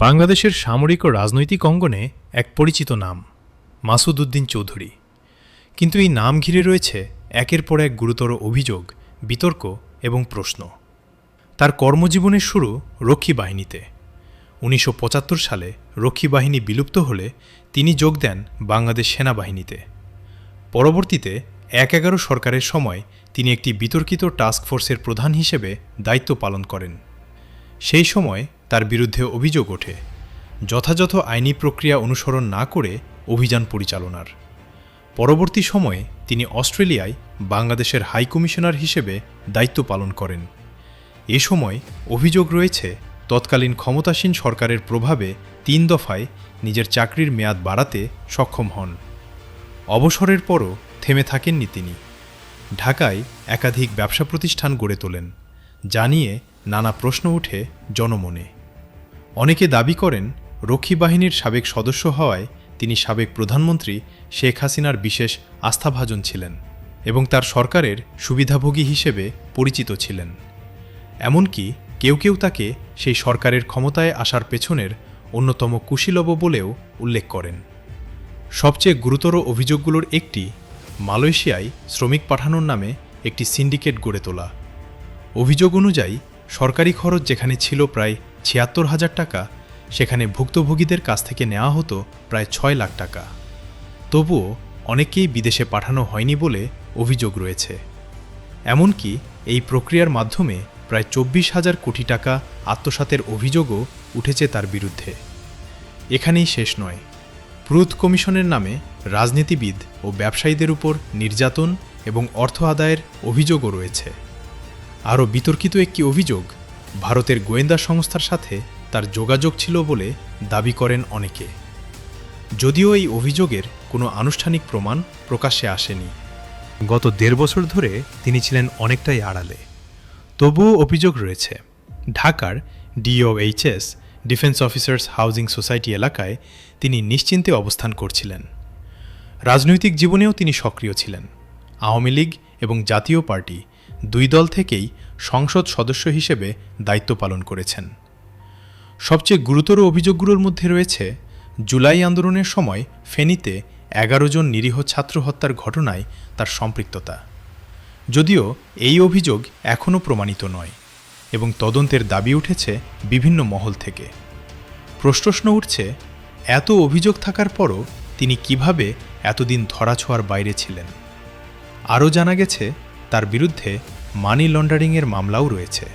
বাংলাদেশের সামরিক ও রাজনৈতিক অঙ্গনে এক পরিচিত নাম মাসুদ উদ্দিন চৌধুরী। কিন্তু এই নাম ঘিরে রয়েছে একের পর এক গুরুতর অভিযোগ, বিতর্ক এবং প্রশ্ন। তার কর্মজীবনের শুরু রক্ষী বাহিনীতে। ১৯৭৫ সালে রক্ষী বাহিনী বিলুপ্ত হলে তিনি যোগ দেন বাংলাদেশ সেনাবাহিনীতে। পরবর্তীতে ১১ সরকারের সময় তিনি একটি বিতর্কিত টাস্ক ফোর্সের প্রধান হিসেবে দায়িত্ব পালন করেন। সেই সময় তার বিরুদ্ধে অভিযোগ ওঠে যথাযথ আইনি প্রক্রিয়া অনুসরণ না করে অভিযান পরিচালনার। পরবর্তী সময়ে তিনি অস্ট্রেলিয়ায় বাংলাদেশের হাইকমিশনার হিসেবে দায়িত্ব পালন করেন। এ সময় অভিযোগ রয়েছে তৎকালীন ক্ষমতাসীন সরকারের প্রভাবে ৩ দফায় নিজের চাকরির মেয়াদ বাড়াতে সক্ষম হন। অবসরের পরও থেমে থাকেননি তিনি। ঢাকায় একাধিক ব্যবসা প্রতিষ্ঠান গড়ে তোলেন, যা নিয়ে নানা প্রশ্ন ওঠে জনমনে। অনেকে দাবি করেন রক্ষী বাহিনীর সাবেক সদস্য হওয়ায় তিনি সাবেক প্রধানমন্ত্রী শেখ হাসিনার বিশেষ আস্থাভাজন ছিলেন এবং তার সরকারের সুবিধাভোগী হিসেবে পরিচিত ছিলেন। এমনকি কেউ কেউ তাকে সেই সরকারের ক্ষমতায় আসার পেছনের অন্যতম কুশীলব বলেও উল্লেখ করেন। সবচেয়ে গুরুতর অভিযোগগুলোর একটি মালয়েশিয়ায় শ্রমিক পাঠানোর নামে একটি সিন্ডিকেট গড়ে তোলা। অভিযোগ অনুযায়ী সরকারি খরচ যেখানে ছিল প্রায় ৭৬,০০০ টাকা, সেখানে ভুক্তভোগীদের কাছ থেকে নেওয়া হতো প্রায় ৬ লাখ টাকা। তবুও অনেকেই বিদেশে পাঠানো হয়নি বলে অভিযোগ রয়েছে। এমনকি এই প্রক্রিয়ার মাধ্যমে প্রায় ২৪,০০০ কোটি টাকা আত্মসাতের অভিযোগও উঠেছে তার বিরুদ্ধে। এখানেই শেষ নয়, প্রুথ কমিশনের নামে রাজনীতিবিদ ও ব্যবসায়ীদের উপর নির্যাতন এবং অর্থ আদায়ের অভিযোগও রয়েছে। আরও বিতর্কিত একটি অভিযোগ, ভারতের গোয়েন্দা সংস্থার সাথে তার যোগাযোগ ছিল বলে দাবি করেন অনেকে। যদিও এই অভিযোগের কোনো আনুষ্ঠানিক প্রমাণ প্রকাশ্যে আসেনি। গত ১.৫ বছর ধরে তিনি ছিলেন অনেকটাই আড়ালে। তবুও অভিযোগ রয়েছে ঢাকার DOHS defence officers housing society এলাকায় তিনি নিশ্চিন্তে অবস্থান করছিলেন। রাজনৈতিক জীবনেও তিনি সক্রিয় ছিলেন। আওয়ামী লীগ এবং জাতীয় পার্টি ২ দল থেকেই সংসদ সদস্য হিসেবে দায়িত্ব পালন করেছেন। সবচেয়ে গুরুতর অভিযোগগুলোর মধ্যে রয়েছে জুলাই আন্দোলনের সময় ফেনীতে ১১ জন নিরীহ ছাত্র হত্যার ঘটনায় তার সম্পৃক্ততা। যদিও এই অভিযোগ এখনও প্রমাণিত নয় এবং তদন্তের দাবি উঠেছে বিভিন্ন মহল থেকে। প্রশ্ন উঠছে, এত অভিযোগ থাকার পরও তিনি কিভাবে এতদিন ধরাছোঁয়ার বাইরে ছিলেন? আরও জানা গেছে তার বিরুদ্ধে মানি লন্ডারিংয়ের মামলাও রয়েছে।